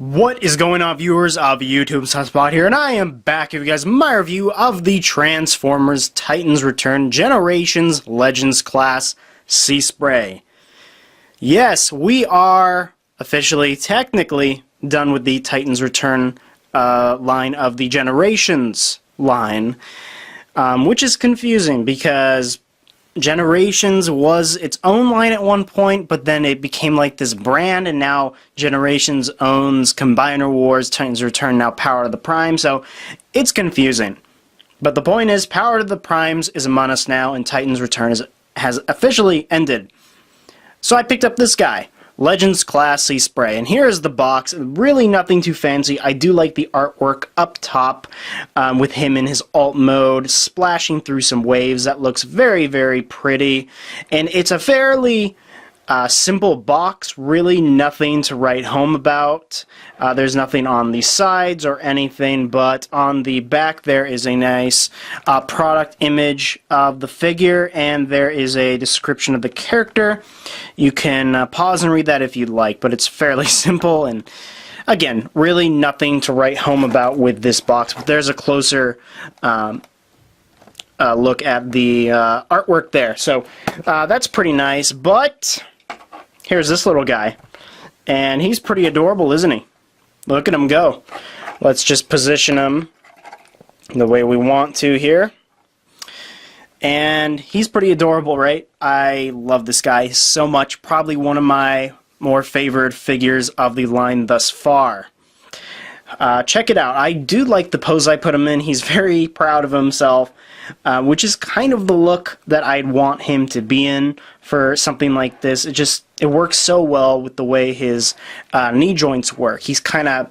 What is going on, viewers of YouTube? Sunspot here, and I am back with you guys my review of the Transformers Titans Return Generations Legends class Seaspray. Yes, we are officially, technically, done with the Titans Return line of the Generations line, which is confusing because Generations was its own line at one point, but then it became like this brand, and now Generations owns Combiner Wars, Titans Return, now Power of the Prime, so it's confusing. But the point is, Power of the Primes is among us now, and Titans Return has officially ended. So I picked up this guy, Legends Class Seaspray, and here is the box. Really nothing too fancy. I do like the artwork up top with him in his alt mode splashing through some waves. That looks very, very pretty, and it's a fairly simple box. Really nothing to write home about. There's nothing on the sides or anything, but on the back there is a nice product image of the figure, and there is a description of the character. You can pause and read that if you'd like, but it's fairly simple, and again, really nothing to write home about with this box. But there's a closer look at the artwork there, so that's pretty nice. But here's this little guy, and he's pretty adorable, isn't he? Look at him go. Let's just position him the way we want to here. And he's pretty adorable, right? I love this guy so much. Probably one of my more favored figures of the line thus far. Check it out. I do like the pose I put him in. He's very proud of himself, which is kind of the look that I'd want him to be in for something like this. It works so well with the way his knee joints work. He's kind of,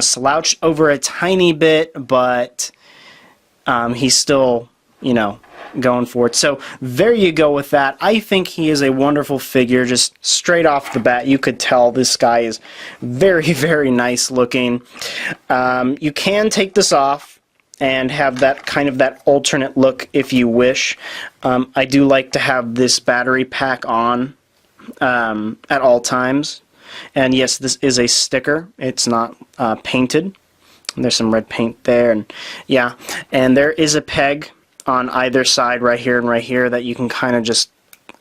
slouched over a tiny bit, but he's still, going for it. So there you go with that. I think he is a wonderful figure. Just straight off the bat, you could tell this guy is very, very nice looking. You can take this off and have that kind of that alternate look if you wish. I do like to have this battery pack on at all times. And yes, this is a sticker. It's not painted. There's some red paint there, and yeah, and there is a peg on either side, right here and right here, that you can kind of just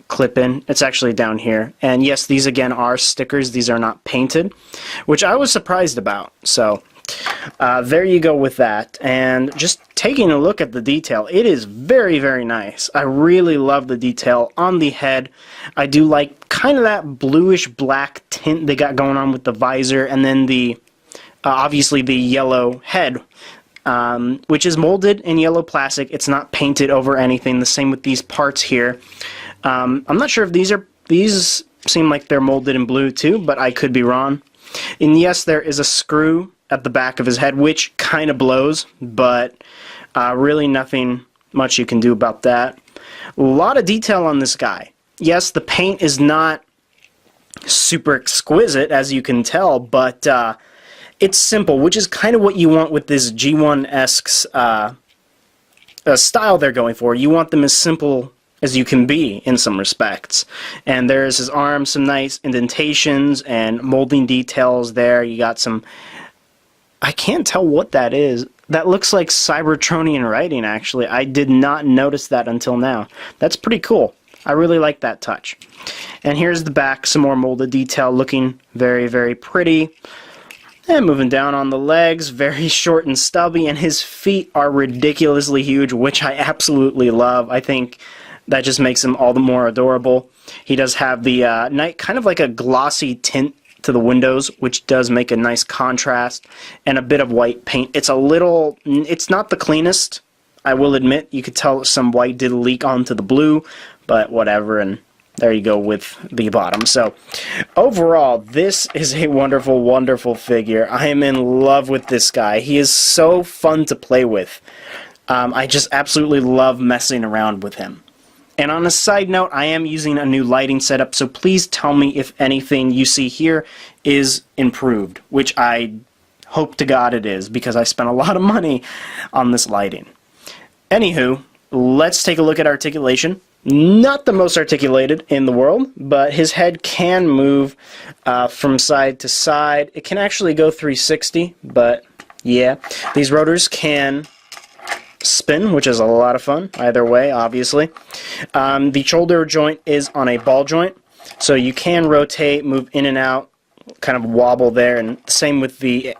clip in. It's actually down here. And yes, these again are stickers. These are not painted, which I was surprised about. So there you go with that. And just taking a look at the detail, it is very, very nice. I really love the detail on the head. I do like kind of that bluish black tint they got going on with the visor, and then the obviously the yellow head, which is molded in yellow plastic. It's not painted over anything. The same with these parts here. I'm not sure if these seem like they're molded in blue too, but I could be wrong. And yes, there is a screw at the back of his head, which kind of blows, but really nothing much you can do about that. A lot of detail on this guy. Yes, the paint is not super exquisite, as you can tell, but it's simple, which is kind of what you want with this G1-esque style they're going for. You want them as simple as you can be in some respects. And there's his arm, some nice indentations and molding details there. You got some, I can't tell what that is. That looks like Cybertronian writing, actually. I did not notice that until now. That's pretty cool. I really like that touch. And here's the back, some more molded detail, looking very, very pretty. And moving down on the legs, very short and stubby, and his feet are ridiculously huge, which I absolutely love. I think that just makes him all the more adorable. He does have the kind of like a glossy tint to the windows, which does make a nice contrast, and a bit of white paint. It's not the cleanest, I will admit. You could tell some white did leak onto the blue, but whatever, and there you go with the bottom. So overall, this is a wonderful, wonderful figure. I am in love with this guy. He is so fun to play with. I just absolutely love messing around with him. And on a side note, I am using a new lighting setup, so please tell me if anything you see here is improved, which I hope to God it is, because I spent a lot of money on this lighting. Anywho, let's take a look at articulation. Not the most articulated in the world, but his head can move from side to side. It can actually go 360, but yeah. These rotors can spin, which is a lot of fun, either way, obviously. The shoulder joint is on a ball joint, so you can rotate, move in and out, kind of wobble there, and same with the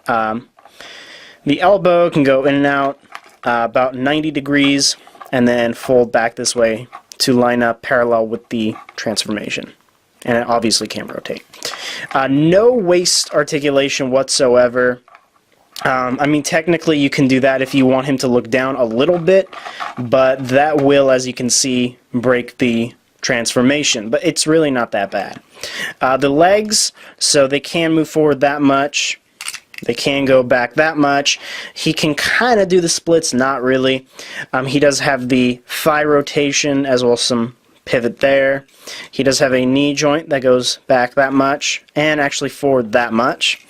elbow can go in and out about 90 degrees, and then fold back this way to line up parallel with the transformation. And it obviously can rotate. No waist articulation whatsoever. I mean, technically you can do that if you want him to look down a little bit, but that will, as you can see, break the transformation. But it's really not that bad. The legs, so they can move forward that much. They can go back that much. He can kind of do the splits, not really. He does have the thigh rotation as well as some pivot there. He does have a knee joint that goes back that much and actually forward that much.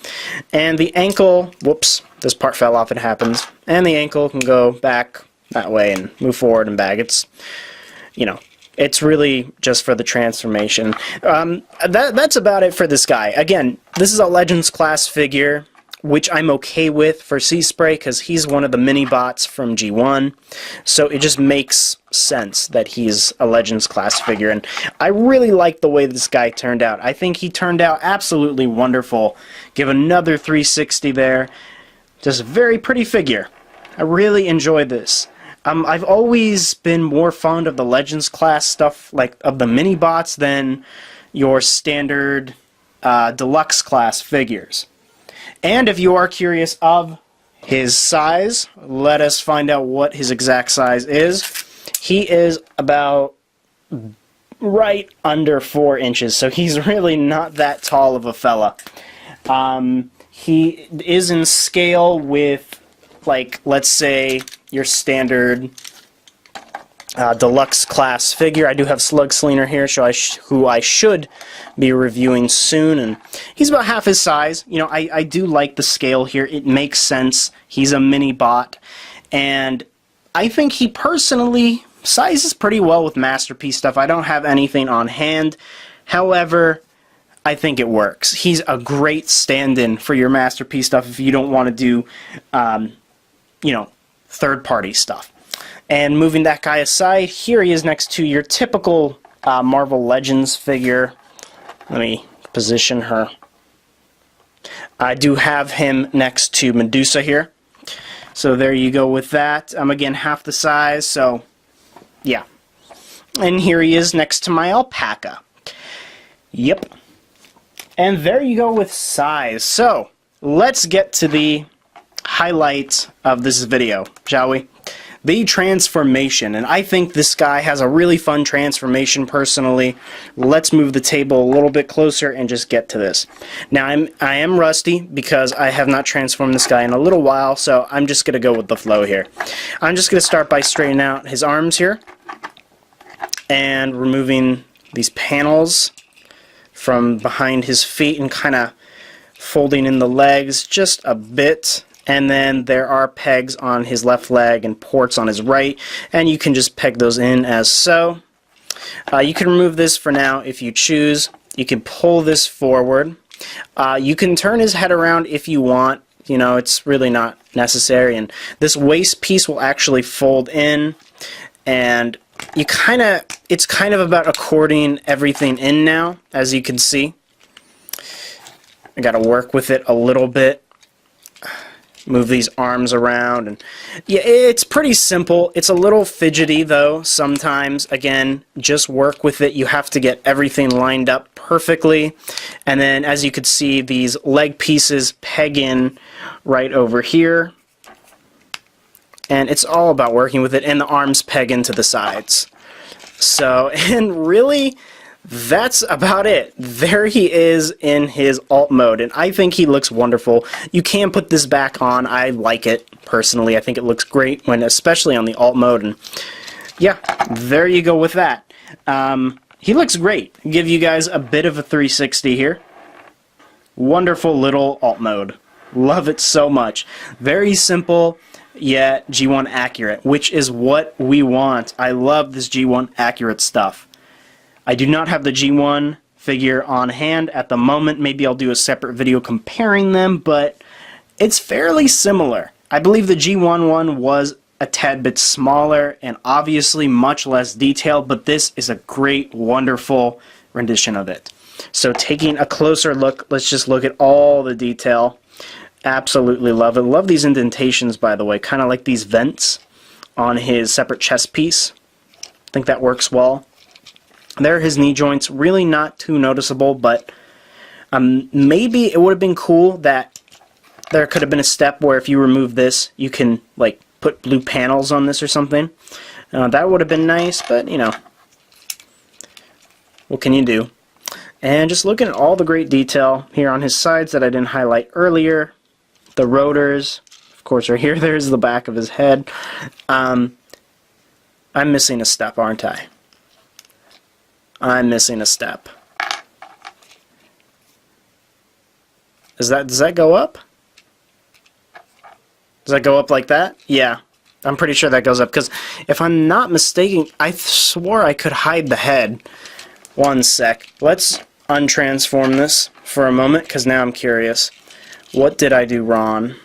And the ankle, whoops, this part fell off, it happens. And the ankle can go back that way and move forward and back. It's, you know, it's really just for the transformation. That's about it for this guy. Again, this is a Legends class figure, which I'm okay with for Seaspray because he's one of the mini bots from G1, so it just makes sense that he's a Legends class figure, and I really like the way this guy turned out. I think he turned out absolutely wonderful. Give another 360 there. Just a very pretty figure. I really enjoyed this. I've always been more fond of the Legends class stuff, like of the mini bots, than your standard deluxe class figures. And if you are curious of his size, let us find out what his exact size is. He is about right under 4 inches, so he's really not that tall of a fella. He is in scale with, like, let's say, your standard deluxe class figure. I do have Slug Sleener here, who I should be reviewing soon, and he's about half his size. You know, I do like the scale here. It makes sense. He's a mini bot, and I think he personally sizes pretty well with Masterpiece stuff. I don't have anything on hand. However, I think it works. He's a great stand-in for your Masterpiece stuff if you don't want to do, you know, third-party stuff. And moving that guy aside, here he is next to your typical Marvel Legends figure. Let me position her. I do have him next to Medusa here. So there you go with that. Again, half the size, so yeah. And here he is next to my alpaca. Yep. And there you go with size. So let's get to the highlight of this video, shall we? The transformation, and I think this guy has a really fun transformation personally. Let's move the table a little bit closer and just get to this. Now I am rusty because I have not transformed this guy in a little while, so I'm just going to go with the flow here. I'm just going to start by straightening out his arms here and removing these panels from behind his feet and kind of folding in the legs just a bit. And then there are pegs on his left leg and ports on his right, and you can just peg those in as so. You can remove this for now if you choose. You can pull this forward. You can turn his head around if you want. You know, it's really not necessary. And this waist piece will actually fold in, and it's kind of about according everything in now, as you can see. I got to work with it a little bit. Move these arms around, and yeah, it's pretty simple. It's a little fidgety though sometimes. Again, just work with it. You have to get everything lined up perfectly, and then as you can see, these leg pieces peg in right over here, and it's all about working with it, and the arms peg into the sides. So, and really, that's about it. There he is in his alt mode, and I think he looks wonderful. You can put this back on. I like it personally. I think it looks great when, especially on the alt mode, and yeah, there you go with that. He looks great. Give you guys a bit of a 360 here. Wonderful little alt mode. Love it so much. Very simple, yet G1 accurate, which is what we want. I love this G1 accurate stuff. I do not have the G1 figure on hand at the moment. Maybe I'll do a separate video comparing them, but it's fairly similar. I believe the G1 one was a tad bit smaller and obviously much less detailed, but this is a great, wonderful rendition of it. So taking a closer look, let's just look at all the detail. Absolutely love it. Love these indentations, by the way, kind of like these vents on his separate chest piece. I think that works well. There are his knee joints, really not too noticeable, but maybe it would have been cool that there could have been a step where if you remove this, you can like put blue panels on this or something. That would have been nice, but you know, what can you do? And just looking at all the great detail here on his sides that I didn't highlight earlier. The rotors, of course, are here. There's the back of his head. I'm missing a step, aren't I? I'm missing a step. Does that go up? Does that go up like that? Yeah, I'm pretty sure that goes up, because if I'm not mistaken, I swore I could hide the head. One sec. Let's untransform this for a moment, because now I'm curious. What did I do wrong?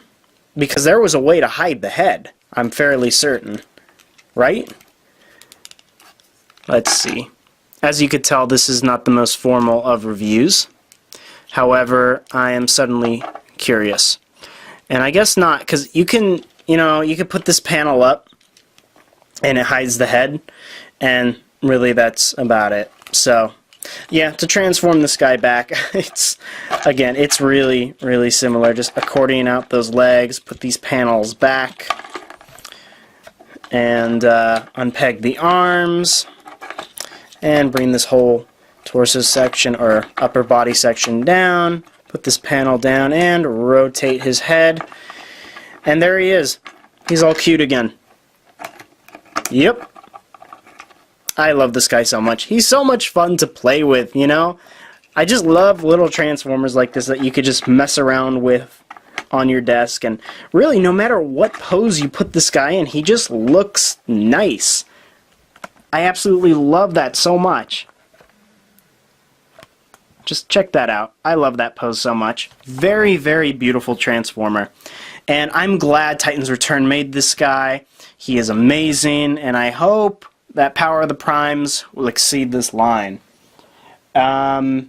Because there was a way to hide the head, I'm fairly certain. Right? Let's see. As you could tell, this is not the most formal of reviews. However, I am suddenly curious. And I guess not, because you can, you could put this panel up and it hides the head, and really that's about it. So, yeah, to transform this guy back, it's really, really similar. Just accordion out those legs, put these panels back, and unpeg the arms, and bring this whole torso section or upper body section down. Put this panel down and rotate his head. And there he is. He's all cute again. Yep. I love this guy so much. He's so much fun to play with, you know? I just love little Transformers like this that you could just mess around with on your desk. And really, no matter what pose you put this guy in, he just looks nice. I absolutely love that so much. Just check that out. I love that pose so much. Very, very beautiful Transformer. And I'm glad Titans Return made this guy. He is amazing, and I hope that Power of the Primes will exceed this line. I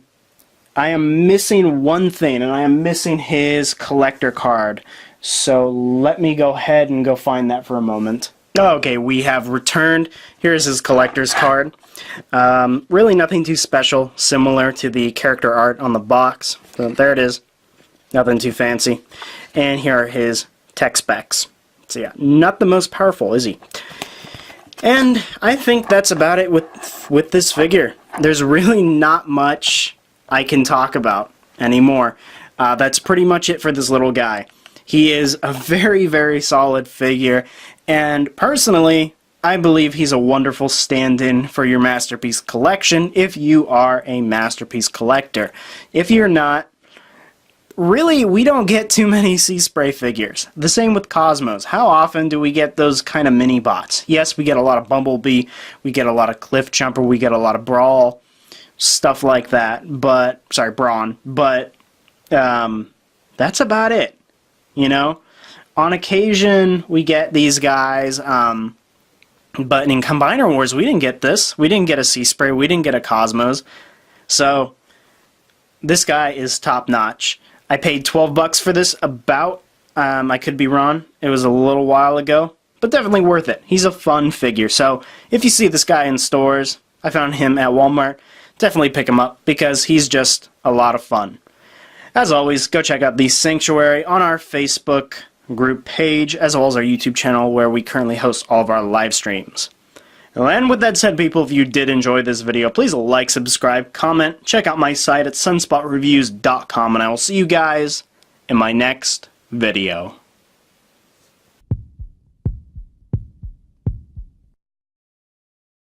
am missing one thing, and I am missing his collector card. So let me go ahead and go find that for a moment. Okay, we have returned. Here's his collector's card. Really nothing too special, similar to the character art on the box. So there it is. Nothing too fancy. And here are his tech specs. So yeah, not the most powerful, is he? And I think that's about it with this figure. There's really not much I can talk about anymore. That's pretty much it for this little guy. He is a very, very solid figure, and personally, I believe he's a wonderful stand-in for your Masterpiece collection if you are a Masterpiece collector. If you're not, really, we don't get too many Seaspray figures. The same with Cosmos. How often do we get those kind of mini-bots? Yes, we get a lot of Bumblebee, we get a lot of Cliff Jumper, we get a lot of Brawl, stuff like that, but, sorry, Brawn, but that's about it, you know? On occasion, we get these guys, but in Combiner Wars, we didn't get this. We didn't get a Seaspray, we didn't get a Cosmos, so this guy is top-notch. I paid $12 for this about, I could be wrong, it was a little while ago, but definitely worth it. He's a fun figure, so if you see this guy in stores, I found him at Walmart, definitely pick him up because he's just a lot of fun. As always, go check out the Sanctuary on our Facebook group page, as well as our YouTube channel where we currently host all of our live streams. And with that said, people, if you did enjoy this video, please like, subscribe, comment, check out my site at SunSpotReviewz.com, and I will see you guys in my next video.